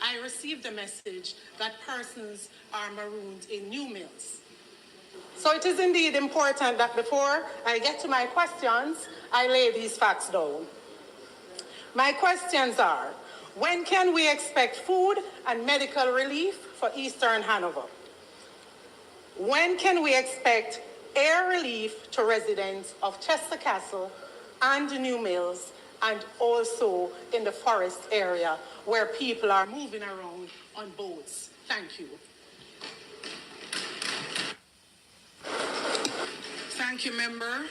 I received a message that persons are marooned in New Mills. So it is indeed important that before I get to my questions, I lay these facts down. My questions are, when can we expect food and medical relief for Eastern Hanover? When can we expect air relief to residents of Chester Castle and New Mills, and also in the forest area where people are moving around on boats? Thank you. Thank you, member.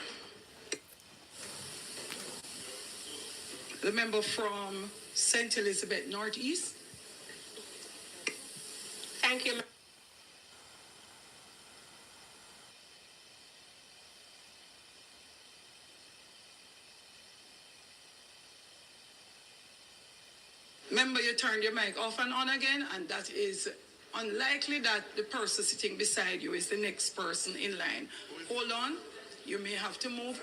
The member from St. Elizabeth Northeast. Thank you. Member, you turned your mic off and on again, and that is unlikely that the person sitting beside you is the next person in line. Hold on. You may have to move.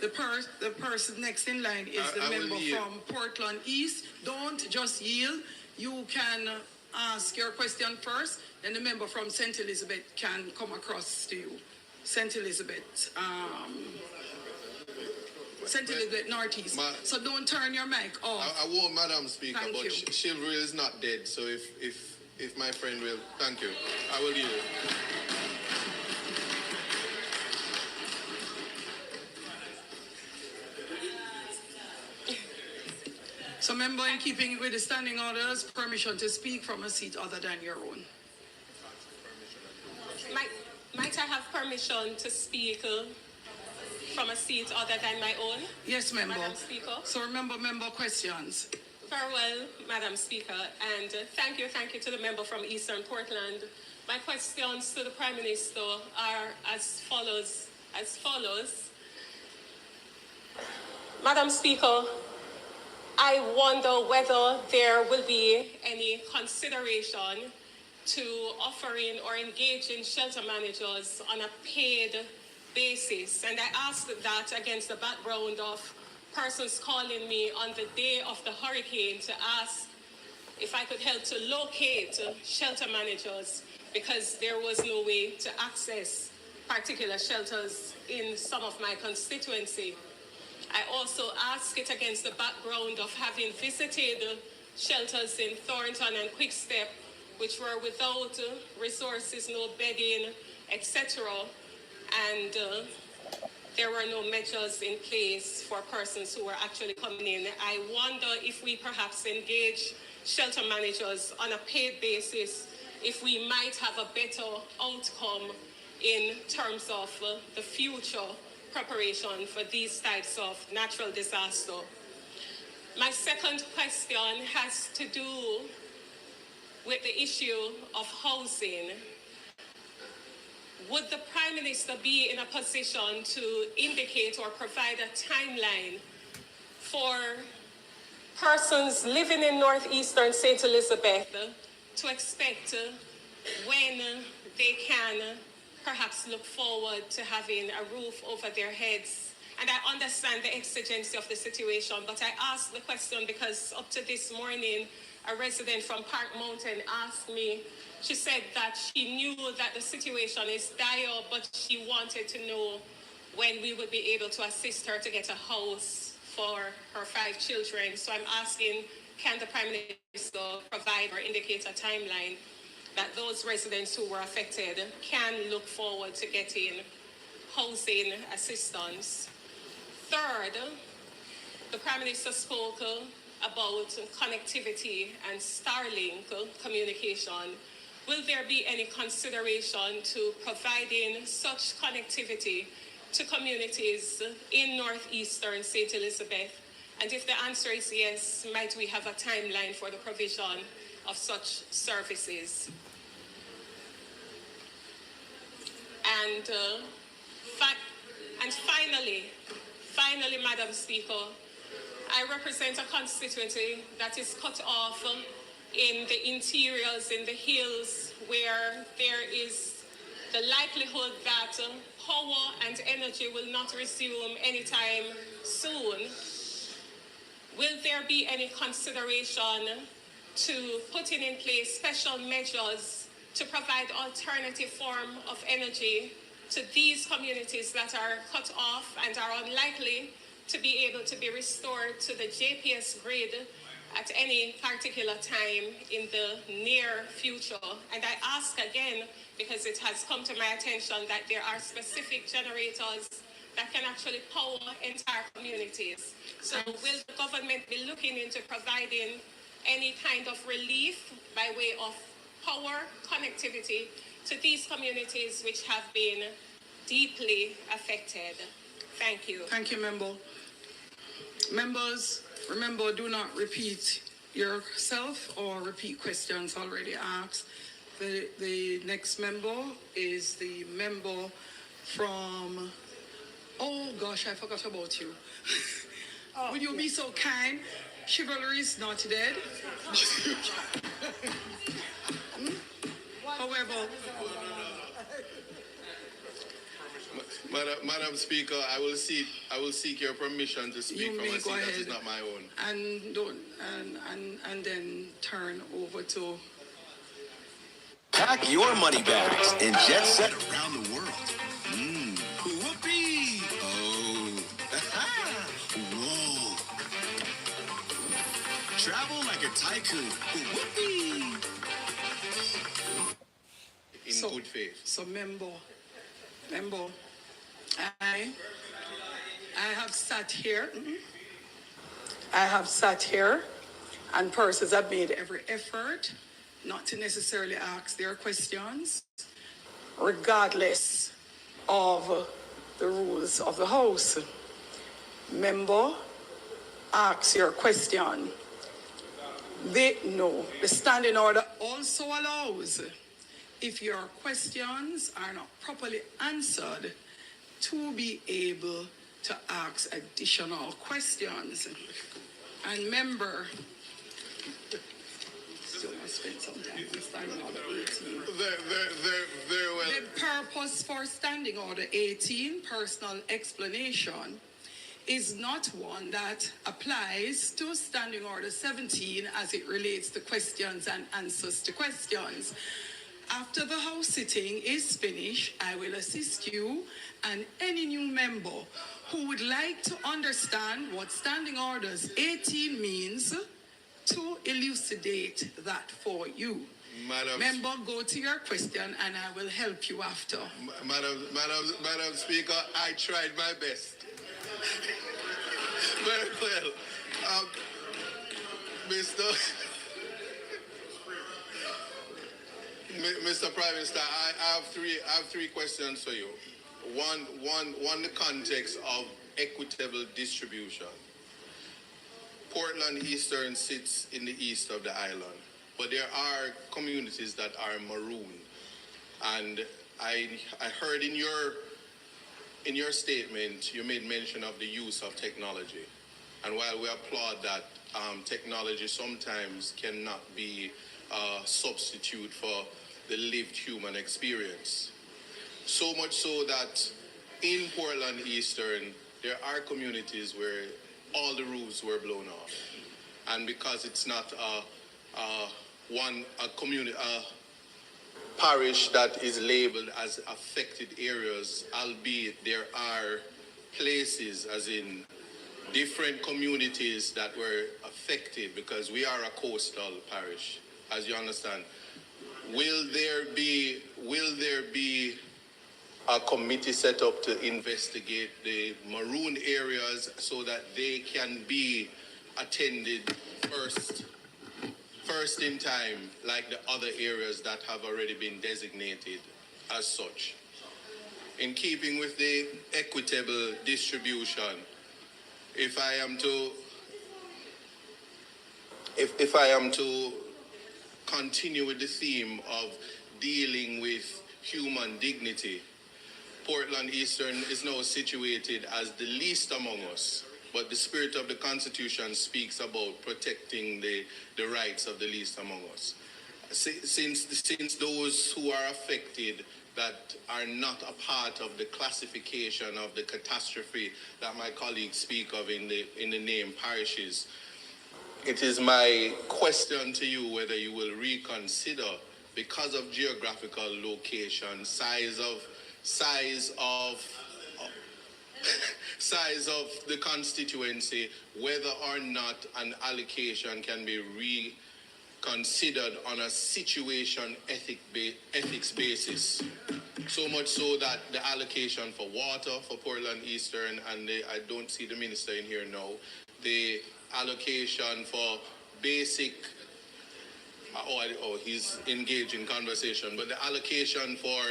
The person next in line is the member from Portland East. Don't just yield. You can ask your question first, then the member from St. Elizabeth can come across to you. St. Elizabeth Northeast. So don't turn your mic off. I won't, Madam Speaker, Thank but you. chivalry is not dead. So if my friend will, thank you. I will yield. So, member, in keeping with the standing orders, permission to speak from a seat other than your own. Might I have permission to speak from a seat other than my own? Yes, member. Madam Speaker. So remember, member questions. Very well, Madam Speaker, and thank you to the member from Eastern Portland. My questions to the Prime Minister are as follows. Madam Speaker, I wonder whether there will be any consideration to offering or engaging shelter managers on a paid basis. And I ask that against the background of persons calling me on the day of the hurricane to ask if I could help to locate shelter managers because there was no way to access particular shelters in some of my constituency. I also ask it against the background of having visited shelters in Thornton and Quickstep, which were without resources, no bedding, etc. And there were no measures in place for persons who were actually coming in. I wonder if we perhaps engage shelter managers on a paid basis, if we might have a better outcome in terms of the future preparation for these types of natural disaster. My second question has to do with the issue of housing. Would the Prime Minister be in a position to indicate or provide a timeline for persons living in northeastern St. Elizabeth to expect when they can perhaps look forward to having a roof over their heads? And I understand the exigency of the situation, but I asked the question because up to this morning, a resident from Park Mountain asked me, she said that she knew that the situation is dire, but she wanted to know when we would be able to assist her to get a house for her 5 children. So I'm asking, can the Prime Minister provide or indicate a timeline that those residents who were affected can look forward to getting housing assistance? Third, the Prime Minister spoke about connectivity and Starlink communication. Will there be any consideration to providing such connectivity to communities in northeastern St. Elizabeth? And if the answer is yes, might we have a timeline for the provision of such services? And finally, Madam Speaker, I represent a constituency that is cut off in the interiors, in the hills, where there is the likelihood that power and energy will not resume anytime soon. Will there be any consideration to putting in place special measures to provide alternative form of energy to these communities that are cut off and are unlikely to be able to be restored to the JPS grid at any particular time in the near future. And I ask again, because it has come to my attention that there are specific generators that can actually power entire communities. So will the government be looking into providing any kind of relief by way of power connectivity to these communities which have been deeply affected? Thank you. Thank you, member. Members, remember, do not repeat yourself or repeat questions already asked. The next member is the member from, oh gosh, I forgot about you. Would you be so kind? Chivalry is not dead. However, Madam Speaker, I will seek your permission to speak you from may a seat go that ahead is not my own. and don't and then turn over to. Pack your money bags and jet set. Around the world. Whoopee! Oh. Whoa. Travel like a tycoon. Whoopee! In good faith. So member, I have sat here. I have sat here, and persons have made every effort not to necessarily ask their questions, regardless of the rules of the House. Member, ask your question. The standing order also allows, if your questions are not properly answered, to be able to ask additional questions. And member, still must spend some time on standing order 18. Very well. The purpose for standing order 18, personal explanation, is not one that applies to standing order 17 as it relates to questions and answers to questions. After the House sitting is finished, I will assist you and any new member who would like to understand what Standing Orders 18 means to elucidate that for you. Member, go to your question and I will help you after. Madam Speaker, I tried my best. Very well. Mr. Prime Minister, I have three questions for you. One, the context of equitable distribution. Portland Eastern sits in the east of the island, but there are communities that are maroon. And I heard in your statement, you made mention of the use of technology. And while we applaud that, technology sometimes cannot be a substitute for the lived human experience. So much so that in Portland Eastern, there are communities where all the roofs were blown off. And because it's not a parish that is labeled as affected areas, albeit there are places, as in different communities that were affected, because we are a coastal parish, as you understand. Will there be a committee set up to investigate the maroon areas so that they can be attended first in time, like the other areas that have already been designated as such? In keeping with the equitable distribution, if I am to continue with the theme of dealing with human dignity, Portland Eastern is now situated as the least among us, but the spirit of the Constitution speaks about protecting the rights of the least among us. Since those who are affected that are not a part of the classification of the catastrophe that my colleagues speak of in the name parishes, it is my question to you whether you will reconsider, because of geographical location, size of size of the constituency, whether or not an allocation can be reconsidered on a situation ethics basis. So much so that the allocation for water for Portland Eastern, and I don't see the minister in here now, the allocation for basic, he's engaged in conversation, but the allocation for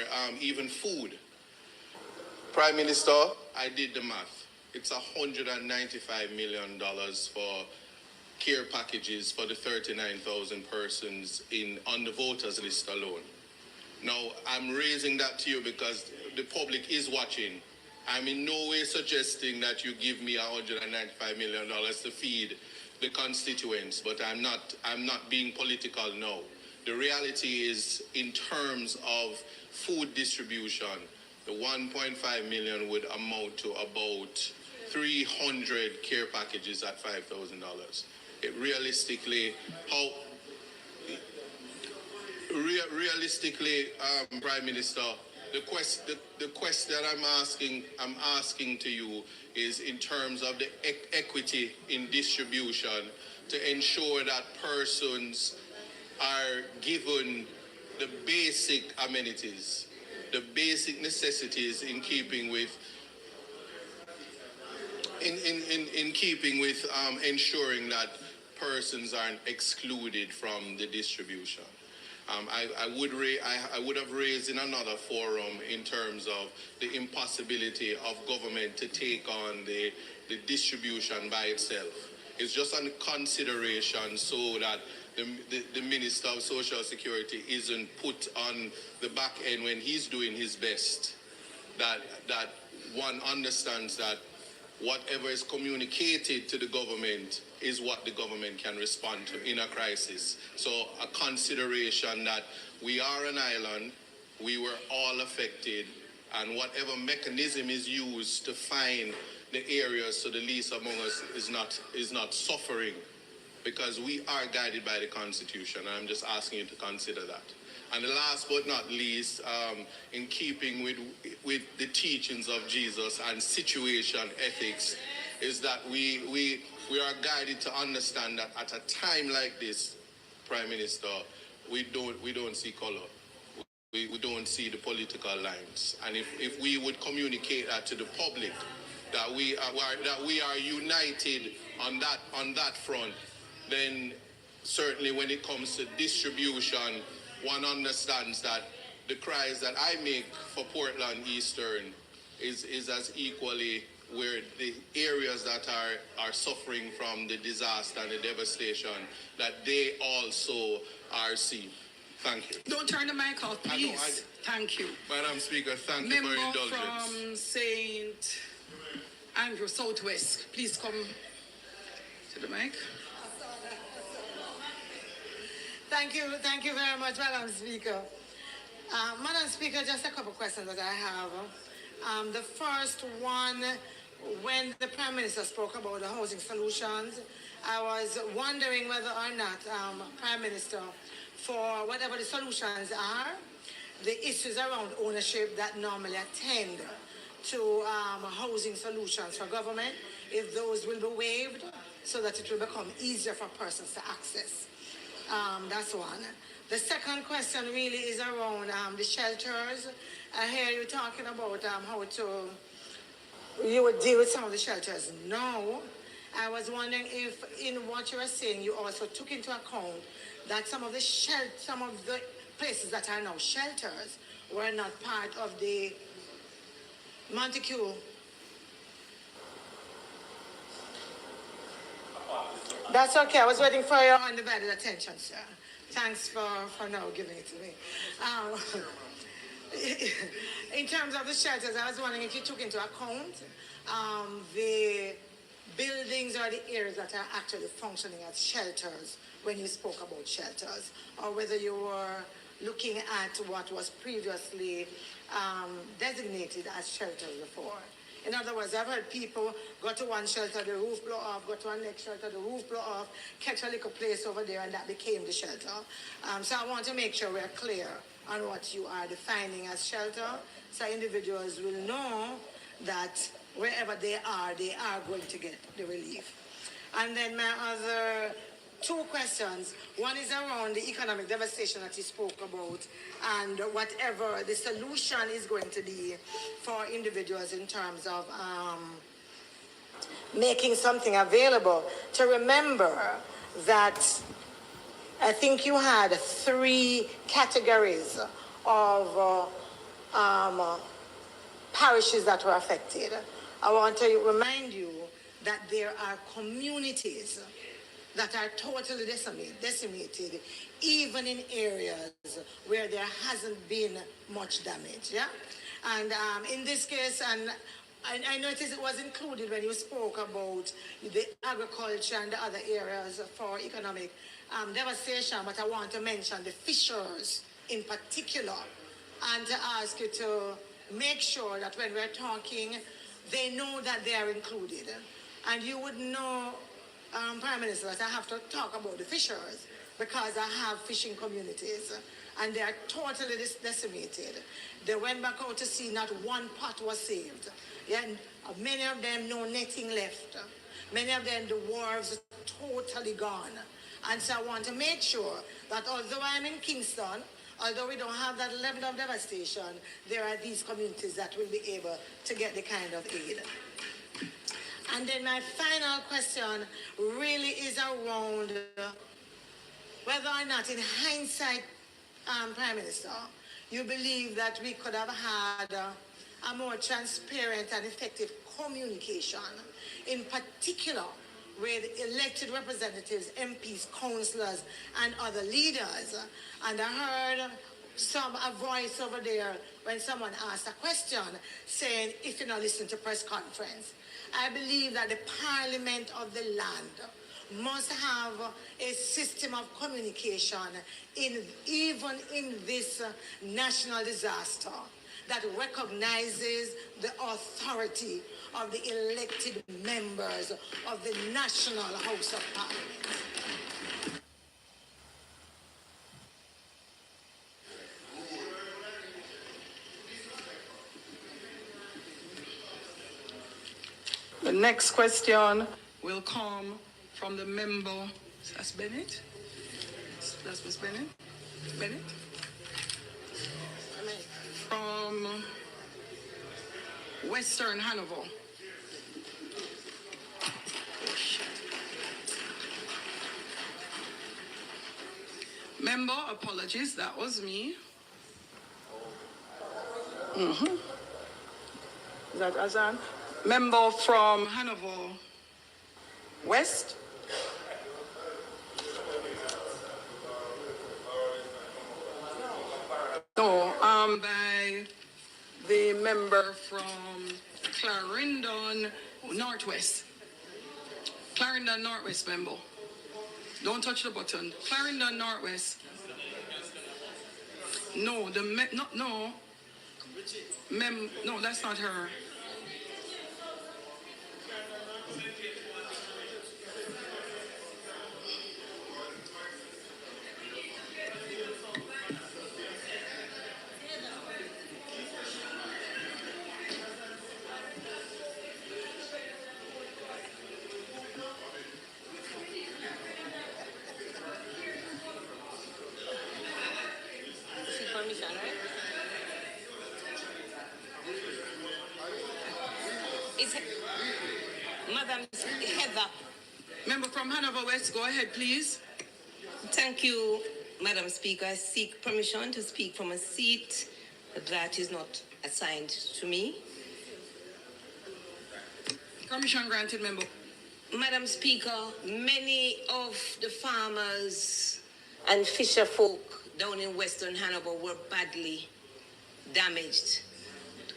even food. Prime Minister, I did the math. It's $195 million for care packages for the 39,000 persons on the voters list alone. Now, I'm raising that to you because the public is watching. I'm in no way suggesting that you give me $195 million to feed the constituents, but I'm not being political now. The reality is, in terms of food distribution, the 1.5 million would amount to about 300 care packages at $5,000. Realistically, Prime Minister, the question I'm asking to you is in terms of the equity in distribution to ensure that persons are given the basic amenities, the basic necessities in keeping with ensuring that persons aren't excluded from the distribution. I would have raised in another forum in terms of the impossibility of government to take on the distribution by itself. It's just a consideration so that the Minister of Social Security isn't put on the back end when he's doing his best. That one understands that whatever is communicated to the government is what the government can respond to in a crisis. So a consideration that we are an island, we were all affected, and whatever mechanism is used to find the areas so the least among us is not suffering, because we are guided by the Constitution. And I'm just asking you to consider that. And the last but not least, in keeping with the teachings of Jesus and situation ethics, is that we are guided to understand that at a time like this, Prime Minister, we don't see color. We don't see the political lines. And if we would communicate that to the public, that we are united on that front, then certainly when it comes to distribution, one understands that the cries that I make for Portland Eastern is as equally where the areas that are suffering from the disaster and the devastation, that they also are seen. Thank you. Don't turn the mic off, please. Thank you. Madam Speaker, thank you for your indulgence. Member from St. Andrew, Southwest, please come to the mic. Thank you very much, Madam Speaker. Madam Speaker, just a couple of questions that I have. The first one, when the Prime Minister spoke about the housing solutions, I was wondering whether or not, Prime Minister, for whatever the solutions are, the issues around ownership that normally attend to housing solutions for government, if those will be waived so that it will become easier for persons to access. That's one. The second question really is around the shelters. I hear you talking about how you would deal with some of the shelters. No, I was wondering if in what you were saying you also took into account that some of the places that are now shelters were not part of the Montague. That's okay. I was waiting for your undivided attention, sir. Thanks for now giving it to me. In terms of the shelters, I was wondering if you took into account the buildings or the areas that are actually functioning as shelters when you spoke about shelters, or whether you were looking at what was previously designated as shelters before. In other words, I've heard people go to one shelter, the roof blow off, go to one next shelter, the roof blow off, catch a little place over there, and that became the shelter. So I want to make sure we're clear on what you are defining as shelter, so individuals will know that wherever they are going to get the relief. And then my other two questions. One is around the economic devastation that you spoke about and whatever the solution is going to be for individuals in terms of making something available. To remember that I think you had 3 categories of parishes that were affected. I want to remind you that there are communities that are totally decimated, even in areas where there hasn't been much damage, yeah? And in this case, and I noticed it was included when you spoke about the agriculture and the other areas for economic devastation, but I want to mention the fishers in particular, and to ask you to make sure that when we're talking, they know that they are included. And you would know, Prime Minister, that I have to talk about the fishers because I have fishing communities and they are totally decimated. They went back out to sea, not one pot was saved. Yeah, and many of them no netting left. Many of them, the wharves totally gone. And so I want to make sure that although I'm in Kingston, although we don't have that level of devastation, there are these communities that will be able to get the kind of aid. And then my final question really is around whether or not, in hindsight, Prime Minister, you believe that we could have had a more transparent and effective communication, in particular with elected representatives, MPs, councillors, and other leaders. And I heard a voice over there when someone asked a question saying, if you not listen to press conference. I believe that the Parliament of the land must have a system of communication even in this national disaster that recognizes the authority of the elected members of the National House of Parliament. The next question will come from the member. That's Bennett? That's Ms. Bennett? Bennett? From Western Hanover. Member, apologies, that was me. Is that Azan? Member from Hanover West. No, by the member from Clarendon Northwest. Clarendon Northwest member. Don't touch the button. Clarendon Northwest. No, no, that's not her. Madam Heather. Member from Hanover West, go ahead, please. Thank you, Madam Speaker. I seek permission to speak from a seat that is not assigned to me. Permission granted, member. Madam Speaker, many of the farmers and fisher folk down in Western Hanover were badly damaged.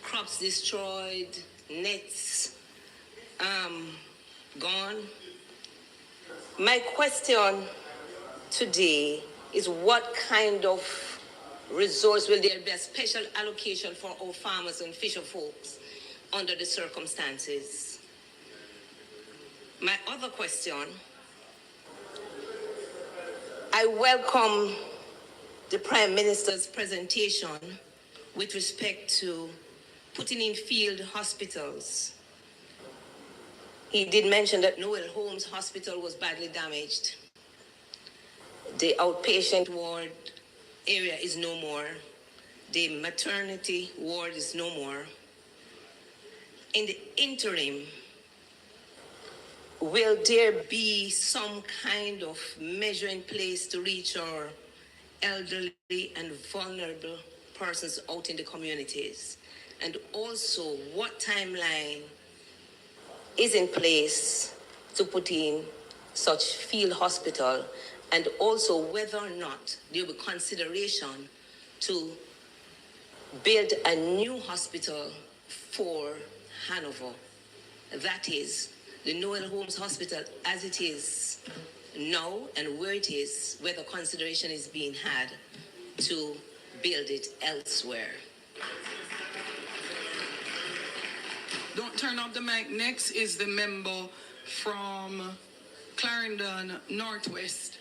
Crops destroyed, nets gone. My question today is what kind of resource will there be, a special allocation for our farmers and fisher folks under the circumstances. My other question, I welcome the Prime Minister's presentation with respect to putting in field hospitals. He did mention that Noel Holmes Hospital was badly damaged. The outpatient ward area is no more. The maternity ward is no more. In the interim, will there be some kind of measure in place to reach our elderly and vulnerable persons out in the communities? And also, what timeline is in place to put in such field hospital, and also whether or not there will be consideration to build a new hospital for Hanover. That is, the Noel Holmes Hospital as it is now and where it is, whether consideration is being had to build it elsewhere. Don't turn off the mic. Next is the member from Clarendon Northwest.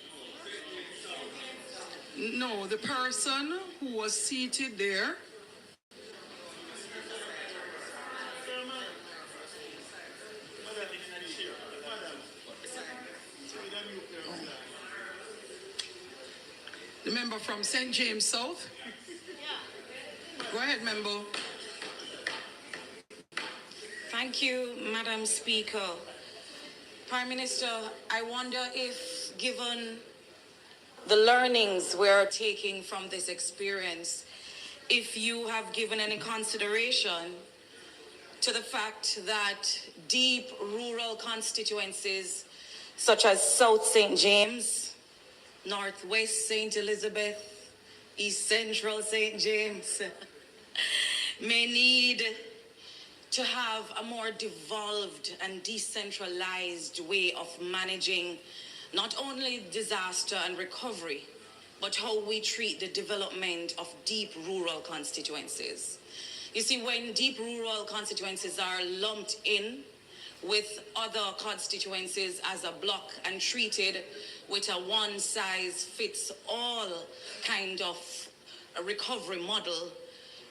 No, the person who was seated there. The member from St. James South. Go ahead, member. Thank you, Madam Speaker. Prime Minister, I wonder if, given the learnings we're taking from this experience, if you have given any consideration to the fact that deep rural constituencies such as South St. James, Northwest St. Elizabeth, East Central St. James may need to have a more devolved and decentralized way of managing not only disaster and recovery, but how we treat the development of deep rural constituencies. You see, when deep rural constituencies are lumped in with other constituencies as a block and treated with a one-size-fits-all kind of a recovery model,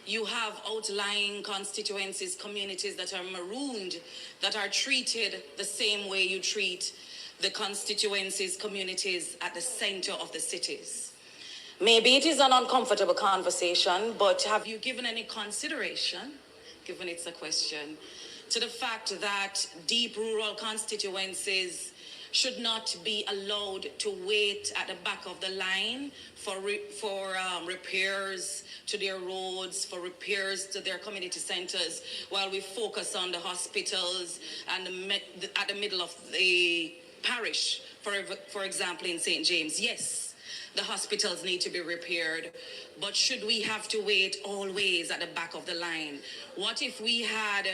you have outlying constituencies, communities that are marooned, that are treated the same way you treat the constituencies, communities at the center of the cities. Maybe it is an uncomfortable conversation, but have you given any consideration, given it's a question, to the fact that deep rural constituencies should not be allowed to wait at the back of the line for repairs to their roads, for repairs to their community centers, while we focus on the hospitals and at the middle of the parish, for example, in St. James. Yes, the hospitals need to be repaired, but should we have to wait always at the back of the line? What if we had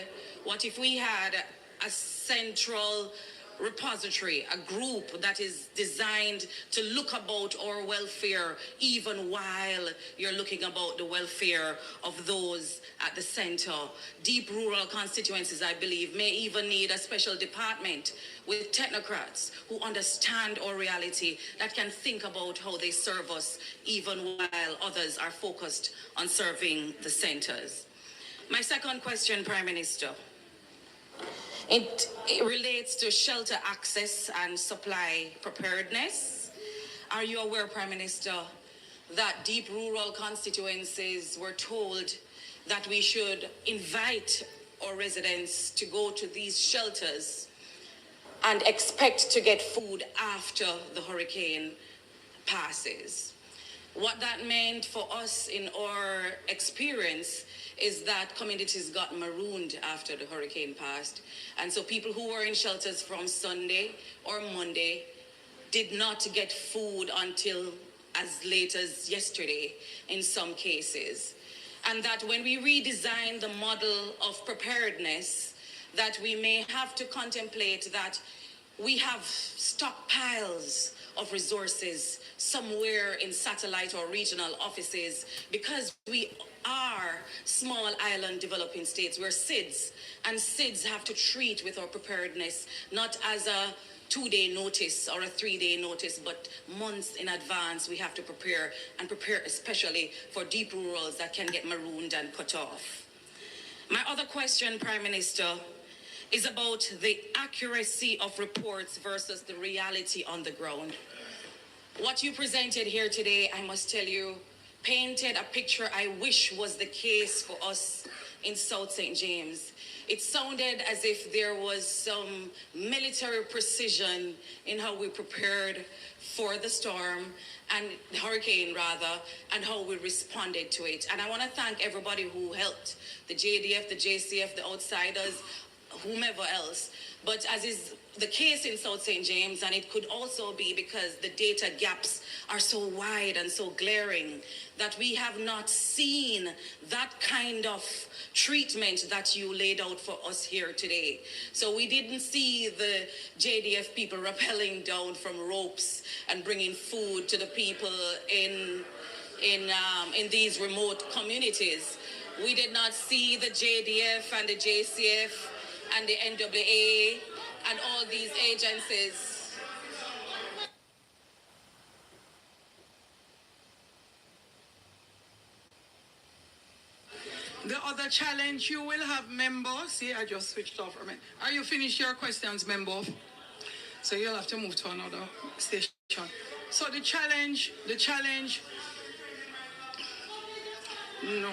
a central repository, a group that is designed to look about our welfare even while you're looking about the welfare of those at the center? Deep rural constituencies, I believe, may even need a special department with technocrats who understand our reality, that can think about how they serve us even while others are focused on serving the centers. My second question, Prime Minister, it relates to shelter access and supply preparedness. Are you aware, Prime Minister, that deep rural constituencies were told that we should invite our residents to go to these shelters and expect to get food after the hurricane passes? What that meant for us in our experience is that communities got marooned after the hurricane passed. And so people who were in shelters from Sunday or Monday did not get food until as late as yesterday in some cases. And that when we redesign the model of preparedness, that we may have to contemplate that we have stockpiles of resources somewhere in satellite or regional offices because we are small island developing states. We're SIDS, and SIDS have to treat with our preparedness not as a 2-day notice or a 3-day notice, but months in advance we have to prepare, and prepare especially for deep rurals that can get marooned and cut off. My other question, Prime Minister, is about the accuracy of reports versus the reality on the ground. What you presented here today, I must tell you, painted a picture I wish was the case for us in South St. James. It sounded as if there was some military precision in how we prepared for the storm, and hurricane rather, and how we responded to it. And I want to thank everybody who helped, the JDF, the JCF, the outsiders, whomever else. But as is the case in South St. James, and it could also be because the data gaps are so wide and so glaring, that we have not seen that kind of treatment that you laid out for us here today. So we didn't see the JDF people rappelling down from ropes and bringing food to the people in these remote communities. We did not see the JDF and the JCF and the NWA and all these agencies. The other challenge you will have, members. See, I just switched off for a minute. Are you finished your questions, member? So you'll have to move to another station. So the challenge, no.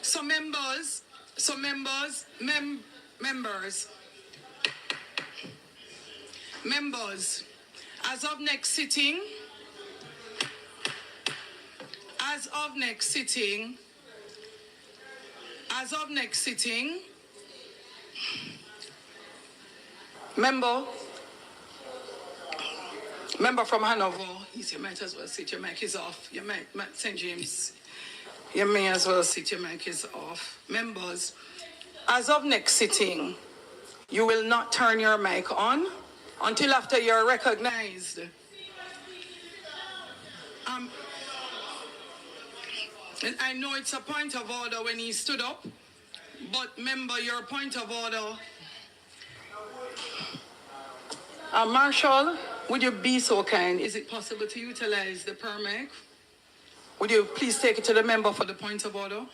So members, as of next sitting, member from Hanover, you might as well sit, your mic is off. Your mic, St. James, you may as well sit, your mic is off. Members, as of next sitting, you will not turn your mic on until after you're recognized. And I know it's a point of order when he stood up, but member, your point of order. Marshall, would you be so kind? Is it possible to utilize the permit? Would you please take it to the member for the point of order?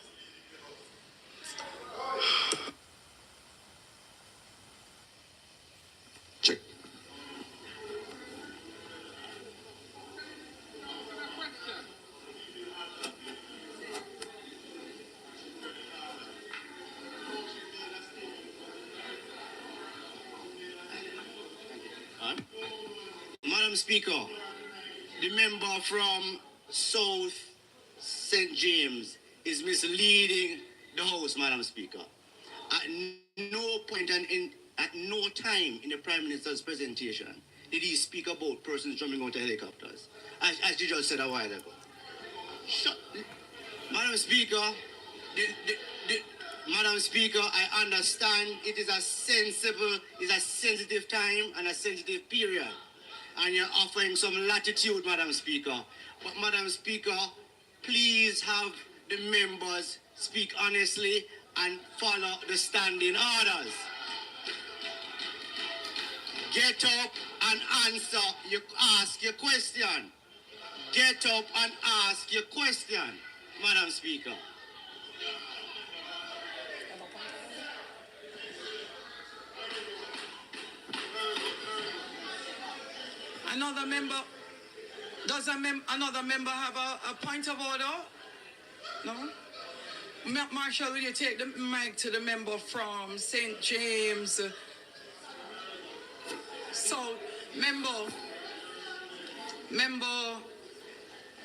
Check. Madam Speaker, the member from South St. James is misleading the House, Madam Speaker. At no point and at no time in the Prime Minister's presentation did he speak about persons jumping out of helicopters, as you just said a while ago. Madam Speaker, Madam Speaker, I understand it is a sensitive time and a sensitive period, and you're offering some latitude, Madam Speaker. But Madam Speaker, please have the members speak honestly and follow the standing orders. Get up and ask your question. Get up and ask your question, Madam Speaker. Another member, does another member have a point of order? No? Marshall, will you take the mic to the member from St. James? So, member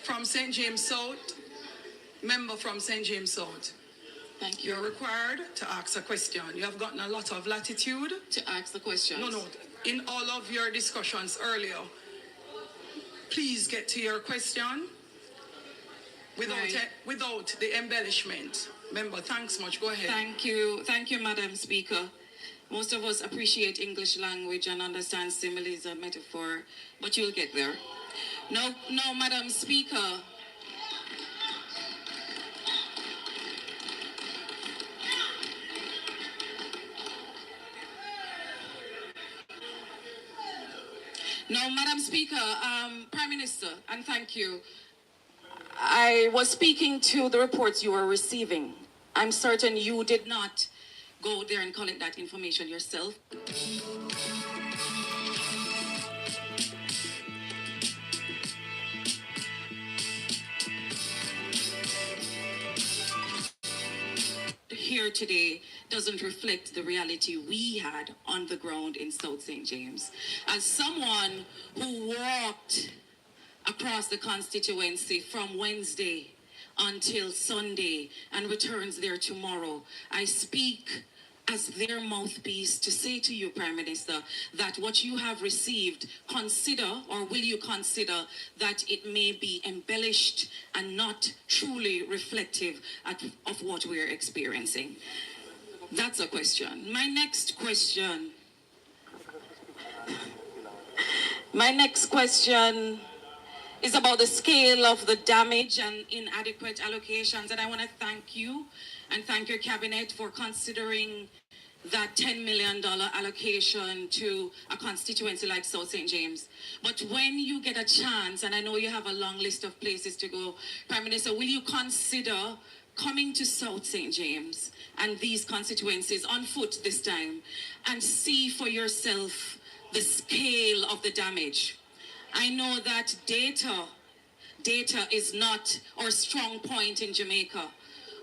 from St. James South, member from St. James South. Thank you. You're required to ask a question. You have gotten a lot of latitude. To ask the questions. No. In all of your discussions earlier, please get to your question without the embellishment. Member, thanks much. Go ahead. Thank you, Madam Speaker. Most of us appreciate English language and understand similes and metaphor, but you'll get there. No, Madam Speaker. Now, Madam Speaker, Prime Minister, and thank you. I was speaking to the reports you were receiving. I'm certain you did not go there and collect that information yourself. Here today doesn't reflect the reality we had on the ground in South St. James. As someone who walked across the constituency from Wednesday until Sunday and returns there tomorrow, I speak as their mouthpiece to say to you, Prime Minister, that what you have received, consider, or will you consider, that it may be embellished and not truly reflective of what we're experiencing? That's a question. My next question is about the scale of the damage and inadequate allocations. And I want to thank you and thank your cabinet for considering that $10 million allocation to a constituency like South St. James. But when you get a chance, and I know you have a long list of places to go, Prime Minister, will you consider coming to South St. James and these constituencies on foot this time and see for yourself the scale of the damage? I know that data is not our strong point in Jamaica.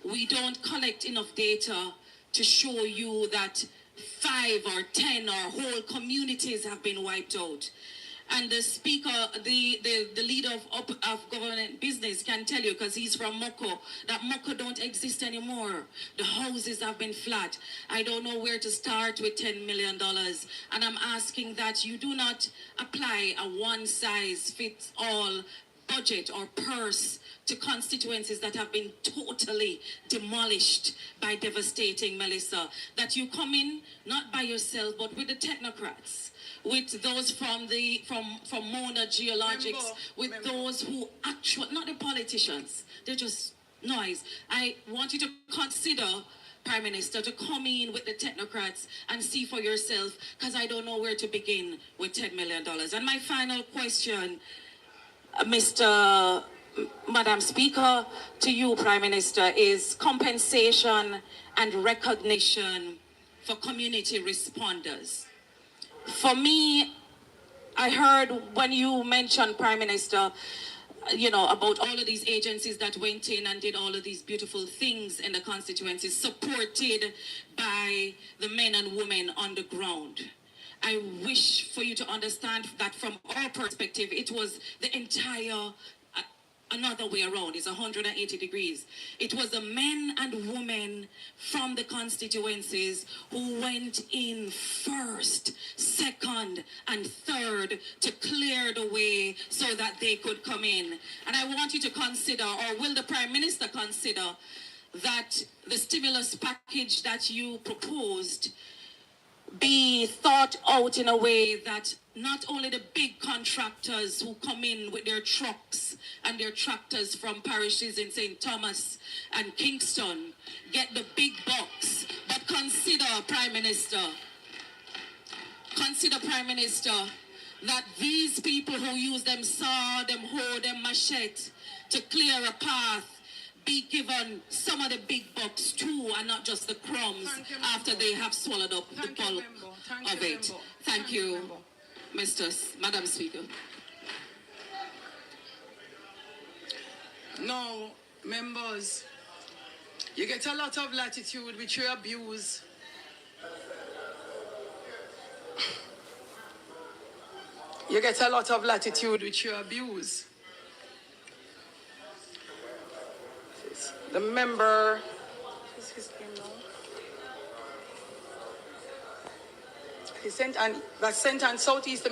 We don't collect enough data to show you that 5 or 10 or whole communities have been wiped out. And the speaker, the leader of government business can tell you, because he's from Moko, that Moko don't exist anymore. The houses have been flat. I don't know where to start with $10 million. And I'm asking that you do not apply a one-size-fits-all budget or purse to constituencies that have been totally demolished by devastating Melissa. That you come in, not by yourself, but with the technocrats, with those from Mona Geologics, those who actually, not the politicians, they're just noise. I want you to consider, Prime Minister, to come in with the technocrats and see for yourself, because I don't know where to begin with $10 million. And my final question, Madam Speaker, to you, Prime Minister, is compensation and recognition for community responders. For me, I heard when you mentioned, Prime Minister, about all of these agencies that went in and did all of these beautiful things in the constituencies, supported by the men and women on the ground. I wish for you to understand that from our perspective, it was the entire, another way around, it's 180 degrees. It was the men and women from the constituencies who went in first, second, and third to clear the way so that they could come in. And I want you to consider, or will the Prime Minister consider, that the stimulus package that you proposed be thought out in a way that not only the big contractors who come in with their trucks and their tractors from parishes in St. Thomas and Kingston get the big bucks, but consider, Prime Minister, that these people who use them saw, them hoe, them machete to clear a path be given some of the big bucks too, and not just the crumbs after they have swallowed up the bulk of it. Thank you, Madam Speaker. No, members, you get a lot of latitude which you abuse. You get a lot of latitude which you abuse. The member, what's his name now? He sent and Southeast